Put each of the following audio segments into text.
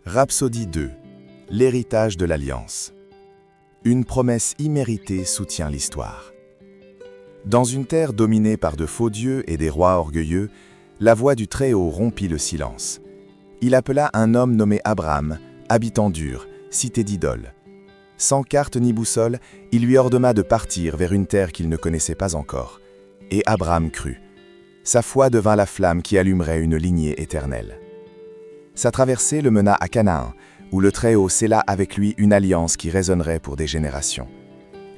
Rhapsodie 2. L'héritage de l'Alliance. Une promesse imméritée soutient l'histoire. Dans une terre dominée par de faux dieux et des rois orgueilleux, la voix du Très-Haut rompit le silence. Il appela un homme nommé Abraham, habitant d'Ur, cité d'idoles. Sans carte ni boussole, il lui ordonna de partir vers une terre qu'il ne connaissait pas encore. Et Abraham crut. Sa foi devint la flamme qui allumerait une lignée éternelle. Sa traversée le mena à Canaan, où le Très-Haut scella avec lui une alliance qui résonnerait pour des générations.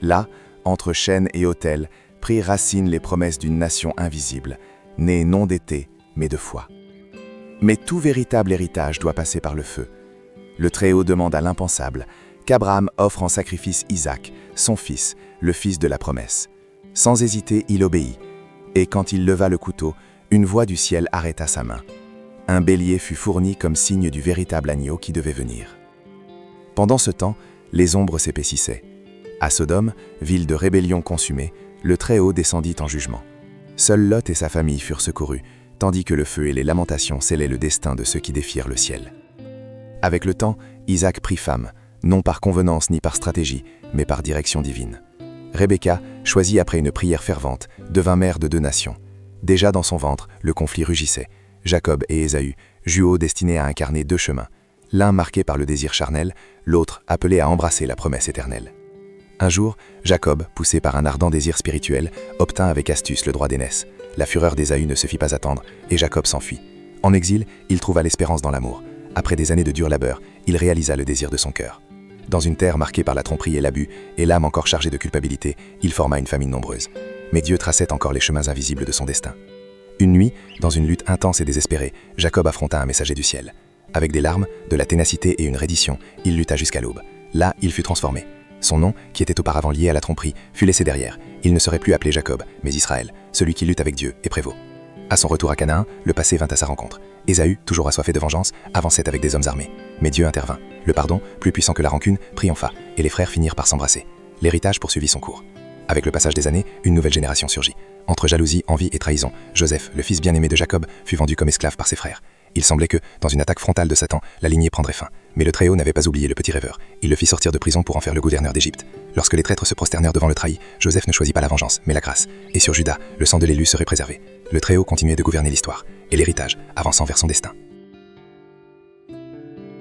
Là, entre chênes et autels, prirent racine les promesses d'une nation invisible, née non d'été, mais de foi. Mais tout véritable héritage doit passer par le feu. Le Très-Haut demanda l'impensable, qu'Abraham offre en sacrifice Isaac, son fils, le fils de la promesse. Sans hésiter, il obéit. Et quand il leva le couteau, une voix du ciel arrêta sa main. Un bélier fut fourni comme signe du véritable agneau qui devait venir. Pendant ce temps, les ombres s'épaississaient. À Sodome, ville de rébellion consumée, le Très-Haut descendit en jugement. Seul Lot et sa famille furent secourus, tandis que le feu et les lamentations scellaient le destin de ceux qui défirent le ciel. Avec le temps, Isaac prit femme, non par convenance ni par stratégie, mais par direction divine. Rebecca, choisie après une prière fervente, devint mère de 2 nations. Déjà dans son ventre, le conflit rugissait. Jacob et Ésaü, jumeaux destinés à incarner 2 chemins, l'un marqué par le désir charnel, l'autre appelé à embrasser la promesse éternelle. Un jour, Jacob, poussé par un ardent désir spirituel, obtint avec astuce le droit d'aînesse. La fureur d'Ésaü ne se fit pas attendre, et Jacob s'enfuit. En exil, il trouva l'espérance dans l'amour. Après des années de dur labeur, il réalisa le désir de son cœur. Dans une terre marquée par la tromperie et l'abus, et l'âme encore chargée de culpabilité, il forma une famille nombreuse. Mais Dieu traçait encore les chemins invisibles de son destin. Une nuit, dans une lutte intense et désespérée, Jacob affronta un messager du ciel. Avec des larmes, de la ténacité et une reddition, il lutta jusqu'à l'aube. Là, il fut transformé. Son nom, qui était auparavant lié à la tromperie, fut laissé derrière. Il ne serait plus appelé Jacob, mais Israël, celui qui lutte avec Dieu et prévaut. À son retour à Canaan, le passé vint à sa rencontre. Ésaü, toujours assoiffé de vengeance, avançait avec des hommes armés. Mais Dieu intervint. Le pardon, plus puissant que la rancune, triompha, et les frères finirent par s'embrasser. L'héritage poursuivit son cours. Avec le passage des années, une nouvelle génération surgit. Entre jalousie, envie et trahison, Joseph, le fils bien-aimé de Jacob, fut vendu comme esclave par ses frères. Il semblait que, dans une attaque frontale de Satan, la lignée prendrait fin. Mais le Très-Haut n'avait pas oublié le petit rêveur. Il le fit sortir de prison pour en faire le gouverneur d'Égypte. Lorsque les traîtres se prosternèrent devant le trahi, Joseph ne choisit pas la vengeance, mais la grâce. Et sur Juda, le sang de l'élu serait préservé. Le Très-Haut continuait de gouverner l'histoire, et l'héritage, avançant vers son destin.